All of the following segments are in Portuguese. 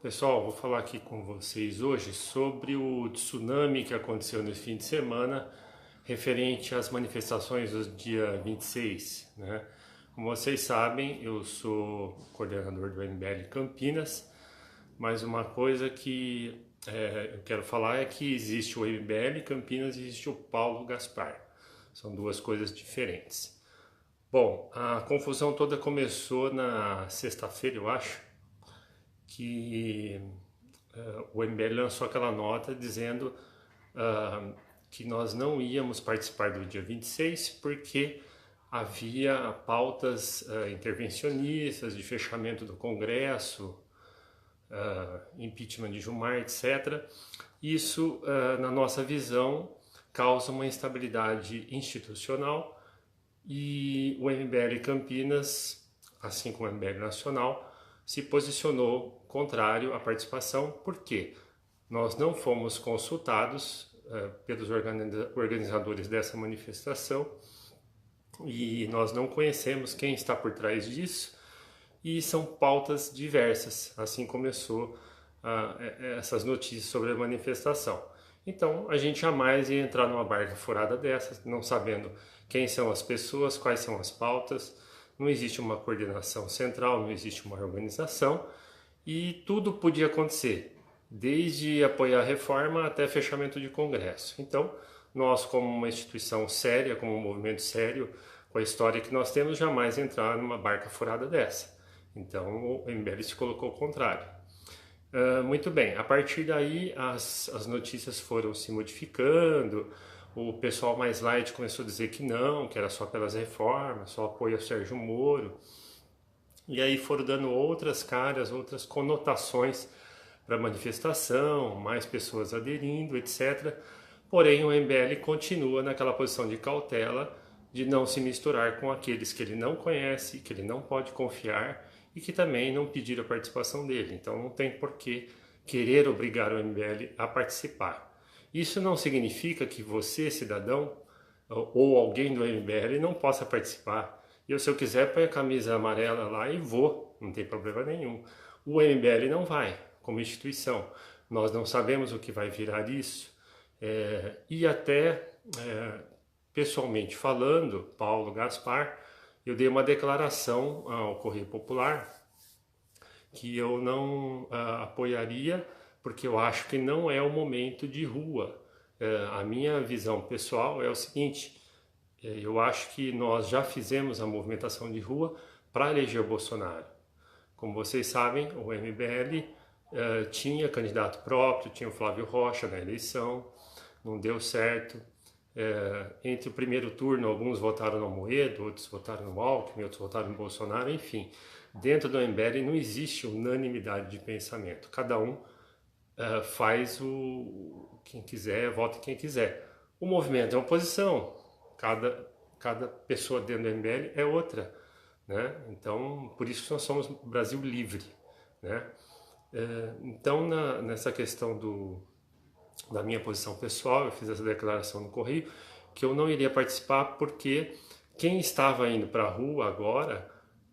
Pessoal, vou falar aqui com vocês hoje sobre o tsunami que aconteceu nesse fim de semana, referente às manifestações do dia 26, né? Como vocês sabem, eu sou coordenador do MBL Campinas, mas uma coisa que eu quero falar é que existe o MBL Campinas e existe o Paulo Gaspar. São duas coisas diferentes. Bom, a confusão toda começou na sexta-feira, eu acho, que o MBL lançou aquela nota dizendo que nós não íamos participar do dia 26 porque havia pautas intervencionistas de fechamento do Congresso, impeachment de Gilmar, etc. Isso, na nossa visão, causa uma instabilidade institucional e o MBL Campinas, assim como o MBL Nacional, se posicionou contrário à participação, porque nós não fomos consultados pelos organizadores dessa manifestação e nós não conhecemos quem está por trás disso, e são pautas diversas. Assim começou essas notícias sobre a manifestação. Então a gente jamais ia entrar numa barca furada dessas, não sabendo quem são as pessoas, quais são as pautas. Não existe uma coordenação central, não existe uma organização e tudo podia acontecer, desde apoiar a reforma até fechamento de congresso. Então, nós, como uma instituição séria, como um movimento sério, com a história que nós temos, jamais entrar numa barca furada dessa. Então, o MBL se colocou ao contrário. Muito bem, a partir daí as notícias foram se modificando, o pessoal mais light começou a dizer que não, que era só pelas reformas, só apoio a Sérgio Moro, e aí foram dando outras caras, outras conotações para a manifestação, mais pessoas aderindo, etc. Porém, o MBL continua naquela posição de cautela, de não se misturar com aqueles que ele não conhece, que ele não pode confiar e que também não pediram a participação dele. Então não tem por que querer obrigar o MBL a participar. Isso não significa que você, cidadão, ou alguém do MBL não possa participar. Se eu quiser, põe a camisa amarela lá e vou, não tem problema nenhum. O MBL não vai, como instituição. Nós não sabemos o que vai virar isso. E até, pessoalmente falando, Paulo Gaspar, eu dei uma declaração ao Correio Popular que eu não apoiaria, porque eu acho que não é o momento de rua. A minha visão pessoal é o seguinte: eu acho que nós já fizemos a movimentação de rua para eleger o Bolsonaro. Como vocês sabem, o MBL tinha candidato próprio, tinha o Flávio Rocha na eleição, não deu certo. Entre o primeiro turno, alguns votaram no Amoedo, outros votaram no Alckmin, outros votaram no Bolsonaro, enfim. Dentro do MBL não existe unanimidade de pensamento. Cada um faz quem quiser, vota quem quiser. O movimento é uma posição, cada pessoa dentro do MBL é outra, né? Então, por isso que nós somos Brasil livre, né? Então, nessa questão da minha posição pessoal, eu fiz essa declaração no Correio, que eu não iria participar porque quem estava indo para a rua agora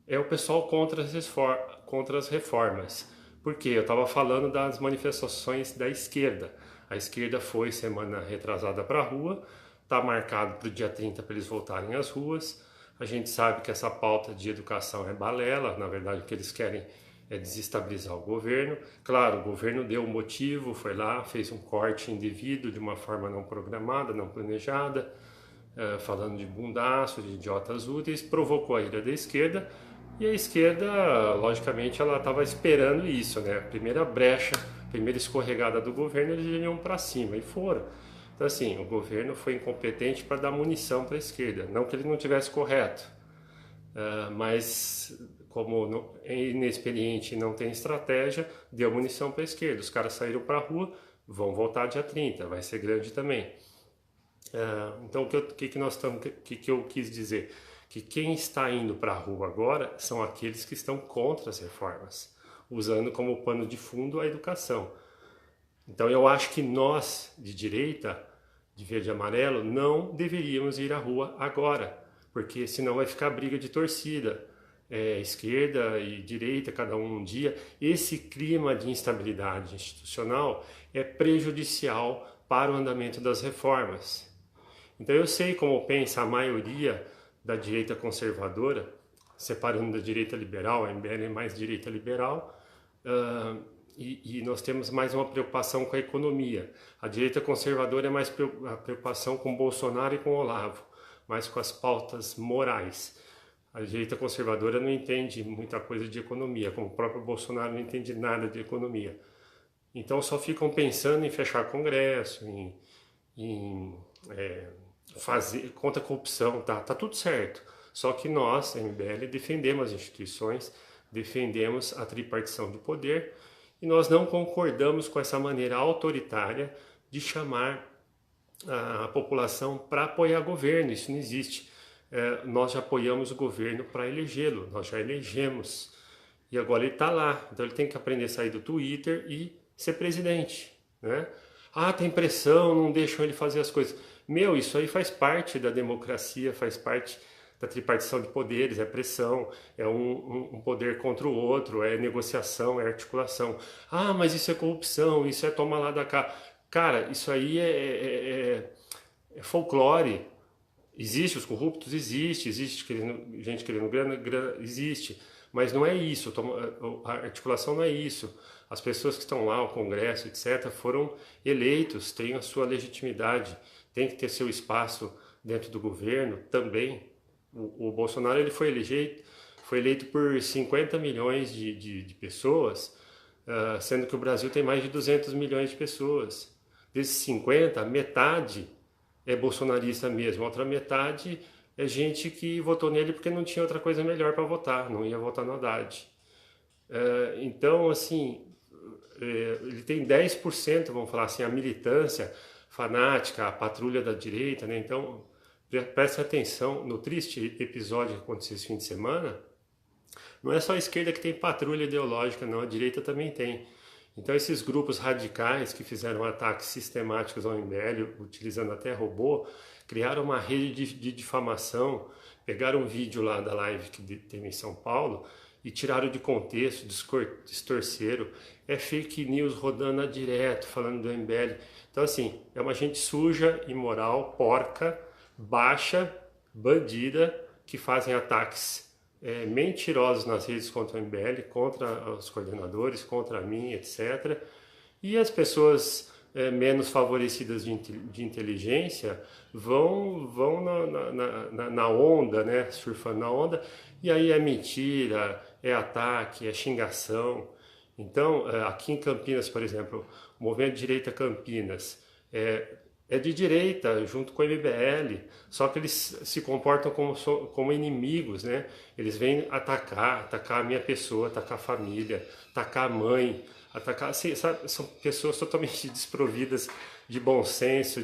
é o pessoal contra as reformas. Porque eu estava falando das manifestações da esquerda. A esquerda foi semana retrasada para a rua, está marcado para o dia 30 para eles voltarem às ruas. A gente sabe que essa pauta de educação é balela, na verdade o que eles querem é desestabilizar o governo. Claro, o governo deu um motivo, foi lá, fez um corte indevido de uma forma não programada, não planejada, falando de bundaço, de idiotas úteis, provocou a ira da esquerda, e a esquerda, logicamente, ela estava esperando isso, né? A primeira brecha, a primeira escorregada do governo, eles iam para cima, e foram. Então, assim, o governo foi incompetente para dar munição para a esquerda, não que ele não tivesse correto, mas como é inexperiente e não tem estratégia, deu munição para a esquerda. Os caras saíram para a rua, vão voltar dia 30, vai ser grande também. Então, o que eu quis dizer? Que quem está indo para a rua agora são aqueles que estão contra as reformas, usando como pano de fundo a educação. Então, eu acho que nós, de direita, de verde e amarelo, não deveríamos ir à rua agora, porque senão vai ficar briga de torcida. esquerda e direita, cada um dia. Esse clima de instabilidade institucional é prejudicial para o andamento das reformas. Então eu sei como pensa a maioria da direita conservadora, separando da direita liberal, a MBL é mais direita liberal, e nós temos mais uma preocupação com a economia. A direita conservadora é mais a preocupação com Bolsonaro e com Olavo, mais com as pautas morais. A direita conservadora não entende muita coisa de economia, como o próprio Bolsonaro não entende nada de economia. Então só ficam pensando em fechar congresso, em fazer contra a corrupção, tá tudo certo. Só que nós, MBL, defendemos as instituições, defendemos a tripartição de poder e nós não concordamos com essa maneira autoritária de chamar a população para apoiar governo. Isso não existe. Nós já apoiamos o governo para elegê-lo, nós já elegemos. E agora ele está lá, então ele tem que aprender a sair do Twitter e ser presidente, né? Ah, tem pressão, não deixam ele fazer as coisas. Meu, isso aí faz parte da democracia, faz parte da tripartição de poderes, é pressão, é um poder contra o outro, é negociação, é articulação. Ah, mas isso é corrupção, isso é tomar lá da cá. Cara, isso aí é folclore. Existe os corruptos? Existe gente querendo grana, existe. Mas não é isso, a articulação não é isso. As pessoas que estão lá, o Congresso, etc., foram eleitos, têm a sua legitimidade, têm que ter seu espaço dentro do governo também. O Bolsonaro ele foi eleito por 50 milhões de pessoas, sendo que o Brasil tem mais de 200 milhões de pessoas. Desses 50, metade é bolsonarista mesmo, a outra metade é gente que votou nele porque não tinha outra coisa melhor para votar, não ia votar no Haddad. Então, assim, ele tem 10%, vamos falar assim, a militância fanática, a patrulha da direita, né? Então, preste atenção, no triste episódio que aconteceu esse fim de semana, não é só a esquerda que tem patrulha ideológica, não, a direita também tem. Então esses grupos radicais que fizeram ataques sistemáticos ao MBL, utilizando até robô, criaram uma rede de difamação, pegaram um vídeo lá da live que teve em São Paulo e tiraram de contexto, distorceram. É fake news rodando direto, falando do MBL. Então assim, é uma gente suja, imoral, porca, baixa, bandida, que fazem ataques mentirosos nas redes contra o MBL, contra os coordenadores, contra mim, etc. E as pessoas menos favorecidas de inteligência vão na onda, né, surfando na onda, e aí é mentira, é ataque, é xingação. Então, aqui em Campinas, por exemplo, o Movimento Direita Campinas é de direita, junto com o MBL, só que eles se comportam como inimigos, né? Eles vêm atacar a minha pessoa, atacar a família, atacar a mãe, atacar, assim, sabe? São pessoas totalmente desprovidas de bom senso,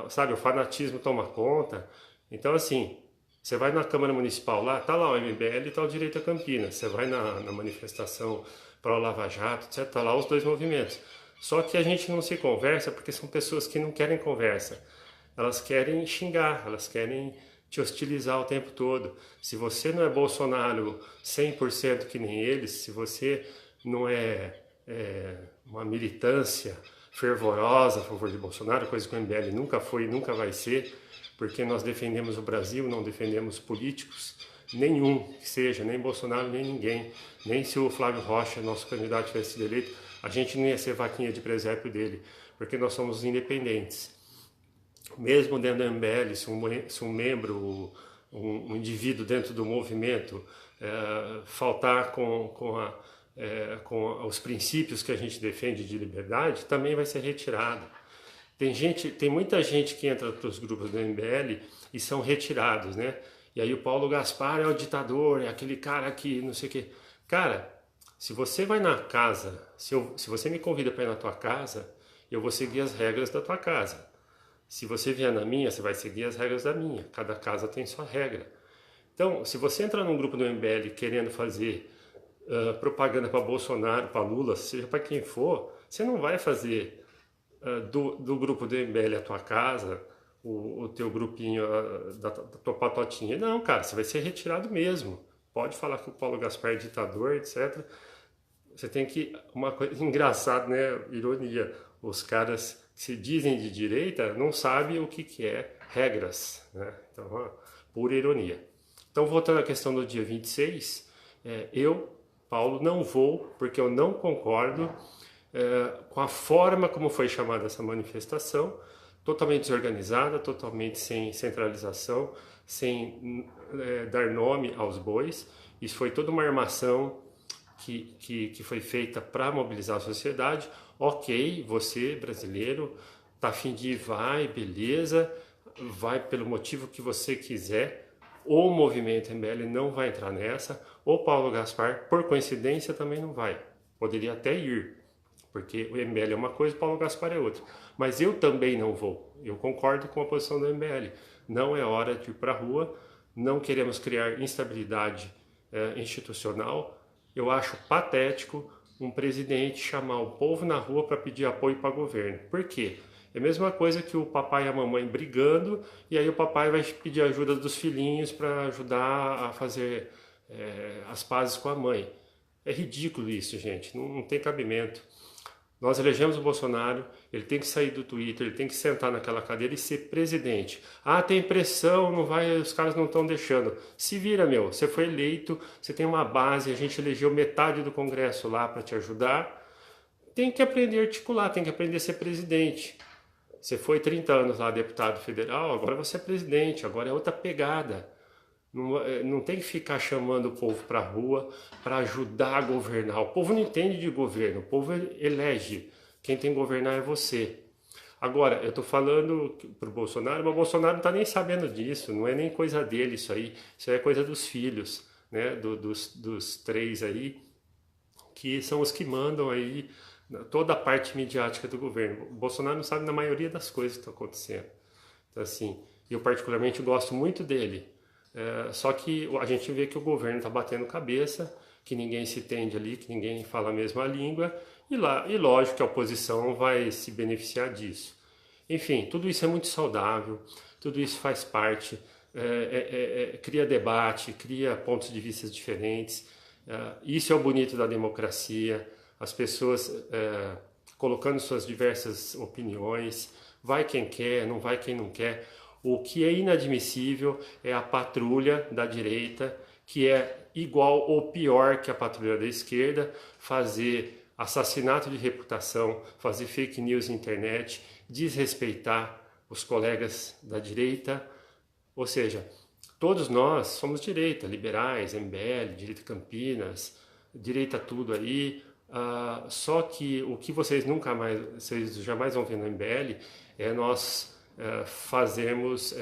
sabe, o fanatismo toma conta. Então, assim, você vai na Câmara Municipal lá, tá lá o MBL e tá o Direita Campinas, você vai na manifestação para o Lava Jato, etc., tá lá os dois movimentos. Só que a gente não se conversa porque são pessoas que não querem conversa. Elas querem xingar, elas querem te hostilizar o tempo todo. Se você não é Bolsonaro 100% que nem eles, se você não é uma militância fervorosa a favor de Bolsonaro, coisa que o MBL nunca foi e nunca vai ser, porque nós defendemos o Brasil, não defendemos políticos nenhum que seja, nem Bolsonaro, nem ninguém. Nem se o Flávio Rocha, nosso candidato, tivesse sido eleito, a gente não ia ser vaquinha de presépio dele, porque nós somos independentes. Mesmo dentro do MBL, se um membro, um indivíduo dentro do movimento faltar com os princípios que a gente defende de liberdade, também vai ser retirado. Tem muita gente que entra para os grupos do MBL e são retirados, né? E aí o Paulo Gaspar é o ditador, é aquele cara que não sei o quê. Cara, se você vai na casa, se você me convida para ir na tua casa, eu vou seguir as regras da tua casa. Se você vier na minha, você vai seguir as regras da minha. Cada casa tem sua regra. Então, se você entrar num grupo do MBL querendo fazer propaganda para Bolsonaro, para Lula, seja para quem for, você não vai fazer do grupo do MBL a tua casa, o teu grupinho da tua patotinha. Não, cara, você vai ser retirado mesmo. pode falar que o Paulo Gaspar é ditador, etc. Você tem que... Uma coisa engraçada, né? Ironia. Os caras que se dizem de direita não sabem o que é regras, né? Então, ó, pura ironia. Então, voltando à questão do dia 26, eu, Paulo, não vou, porque eu não concordo com a forma como foi chamada essa manifestação, totalmente desorganizada, totalmente sem centralização, sem dar nome aos bois. Isso foi toda uma armação que foi feita para mobilizar a sociedade. Ok, você, brasileiro, tá a fim de ir, vai, beleza, vai pelo motivo que você quiser. O movimento MBL não vai entrar nessa. O Paulo Gaspar, por coincidência, também não vai. Poderia até ir, porque o MBL é uma coisa, o Paulo Gaspar é outra. Mas eu também não vou. Eu concordo com a posição do MBL. Não é hora de ir para a rua, não queremos criar instabilidade institucional. Eu acho patético um presidente chamar o povo na rua para pedir apoio para o governo. Por quê? É a mesma coisa que o papai e a mamãe brigando, e aí o papai vai pedir ajuda dos filhinhos para ajudar a fazer as pazes com a mãe. É ridículo isso, gente, não tem cabimento. Nós elegemos o Bolsonaro, ele tem que sair do Twitter, ele tem que sentar naquela cadeira e ser presidente. Ah, tem pressão, não vai, os caras não estão deixando. Se vira, meu, você foi eleito, você tem uma base, a gente elegeu metade do Congresso lá para te ajudar. Tem que aprender a articular, tem que aprender a ser presidente. Você foi 30 anos lá deputado federal, agora você é presidente, agora é outra pegada. Não tem que ficar chamando o povo para a rua para ajudar a governar. O povo não entende de governo, o povo elege. Quem tem que governar é você. Agora, eu estou falando para o Bolsonaro, mas o Bolsonaro não está nem sabendo disso, não é nem coisa dele isso aí é coisa dos filhos, né? dos três aí, que são os que mandam aí toda a parte midiática do governo. O Bolsonaro não sabe na maioria das coisas que estão acontecendo. Então, assim, eu particularmente gosto muito dele. Só que a gente vê que o governo está batendo cabeça, que ninguém se entende ali, que ninguém fala a mesma língua, e lógico que a oposição vai se beneficiar disso. Enfim, tudo isso é muito saudável, tudo isso faz parte, cria debate, cria pontos de vista diferentes. Isso é o bonito da democracia, as pessoas colocando suas diversas opiniões, vai quem quer, não vai quem não quer. O que é inadmissível é a patrulha da direita, que é igual ou pior que a patrulha da esquerda, fazer assassinato de reputação, fazer fake news na internet, desrespeitar os colegas da direita. Ou seja, todos nós somos direita, liberais, MBL, direita Campinas, direita tudo aí. Só que o que vocês jamais vão ver no MBL é nós fazermos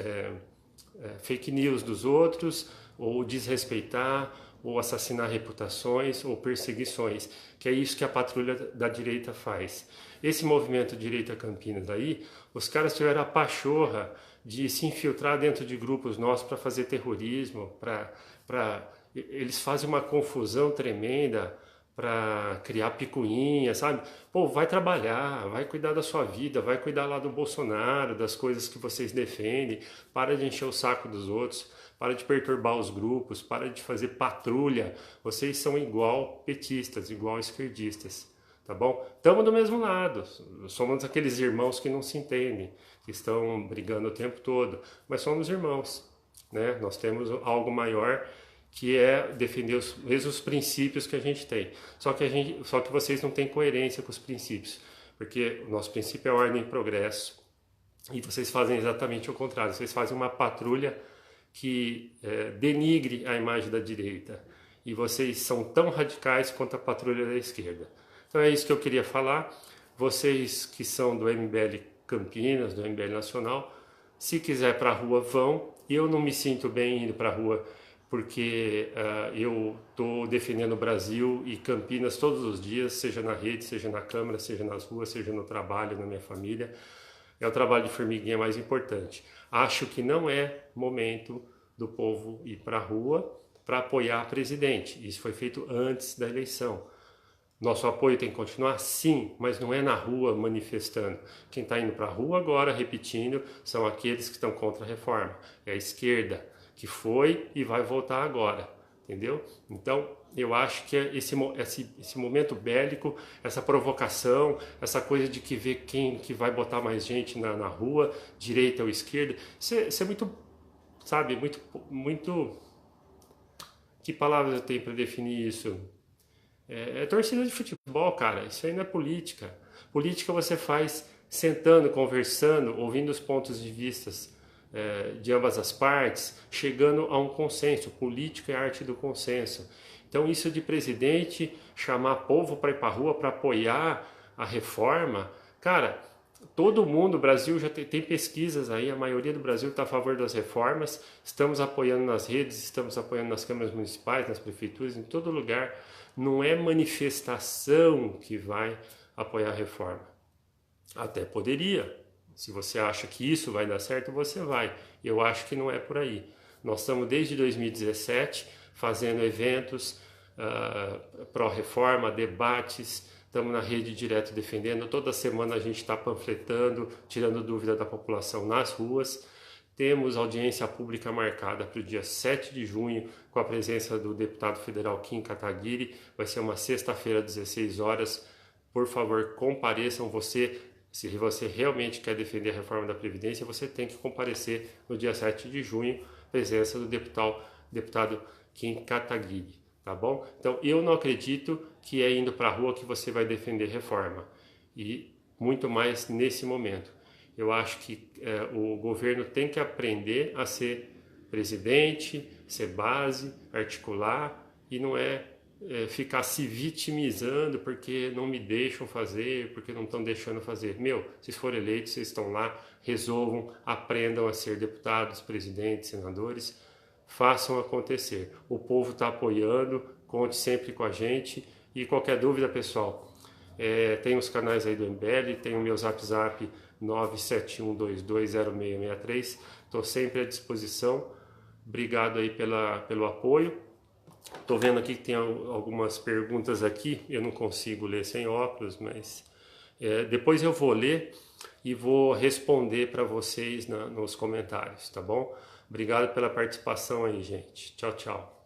fake news dos outros, ou desrespeitar, ou assassinar reputações, ou perseguições, que é isso que a patrulha da direita faz. Esse movimento Direita Campinas aí, os caras tiveram a pachorra de se infiltrar dentro de grupos nossos para fazer terrorismo, eles fazem uma confusão tremenda para criar picuinha, sabe? Pô, vai trabalhar, vai cuidar da sua vida, vai cuidar lá do Bolsonaro, das coisas que vocês defendem, para de encher o saco dos outros, para de perturbar os grupos, para de fazer patrulha. Vocês são igual petistas, igual esquerdistas, tá bom? Estamos do mesmo lado, somos aqueles irmãos que não se entendem, que estão brigando o tempo todo, mas somos irmãos, né? Nós temos algo maior, que é defender os mesmos princípios que a gente tem. Só que vocês não têm coerência com os princípios, porque o nosso princípio é ordem e progresso, e vocês fazem exatamente o contrário. Vocês fazem uma patrulha que denigre a imagem da direita, e vocês são tão radicais quanto a patrulha da esquerda. Então é isso que eu queria falar. Vocês que são do MBL Campinas, do MBL Nacional, se quiser para a rua, vão. Eu não me sinto bem indo para a rua, porque eu estou defendendo o Brasil e Campinas todos os dias, seja na rede, seja na Câmara, seja nas ruas, seja no trabalho, na minha família. É o trabalho de formiguinha mais importante. Acho que não é momento do povo ir para a rua para apoiar o presidente. Isso foi feito antes da eleição. Nosso apoio tem que continuar? Sim, mas não é na rua manifestando. Quem está indo para a rua agora, repetindo, são aqueles que estão contra a reforma. É a esquerda, que foi e vai voltar agora, entendeu? Então, eu acho que esse momento bélico, essa provocação, essa coisa de que ver quem que vai botar mais gente na rua, direita ou esquerda, isso é muito, sabe, muito... Que palavras eu tenho para definir isso? É torcida de futebol, cara. Isso aí não é política. Política você faz sentando, conversando, ouvindo os pontos de vista de ambas as partes, chegando a um consenso. Política é a arte do consenso. Então isso de presidente chamar povo para ir para a rua para apoiar a reforma, cara, todo mundo, o Brasil já tem pesquisas aí, a maioria do Brasil está a favor das reformas, estamos apoiando nas redes, estamos apoiando nas câmaras municipais, nas prefeituras, em todo lugar. Não é manifestação que vai apoiar a reforma. Até poderia. Se você acha que isso vai dar certo, você vai. Eu acho que não é por aí. Nós estamos desde 2017 fazendo eventos pró-reforma, debates, estamos na rede direto defendendo. Toda semana a gente está panfletando, tirando dúvida da população nas ruas. Temos audiência pública marcada para o dia 7 de junho, com a presença do deputado federal Kim Kataguiri. Vai ser uma sexta-feira, 16 horas. Por favor, compareçam. Se você realmente quer defender a reforma da Previdência, você tem que comparecer no dia 7 de junho, presença do deputado Kim Kataguiri, tá bom? Então, eu não acredito que é indo para a rua que você vai defender reforma. E muito mais nesse momento. Eu acho que o governo tem que aprender a ser presidente, ser base, articular, e não ficar se vitimizando porque não me deixam fazer, porque não estão deixando fazer. Meu, se forem eleitos, vocês estão lá, resolvam, aprendam a ser deputados, presidentes, senadores, façam acontecer. O povo está apoiando, conte sempre com a gente, e qualquer dúvida, pessoal, tem os canais aí do MBL, tem o meu zap 971220663, estou sempre à disposição. Obrigado aí pelo apoio. Estou vendo aqui que tem algumas perguntas aqui, eu não consigo ler sem óculos, mas depois eu vou ler e vou responder para vocês nos comentários, tá bom? Obrigado pela participação aí, gente. Tchau, tchau.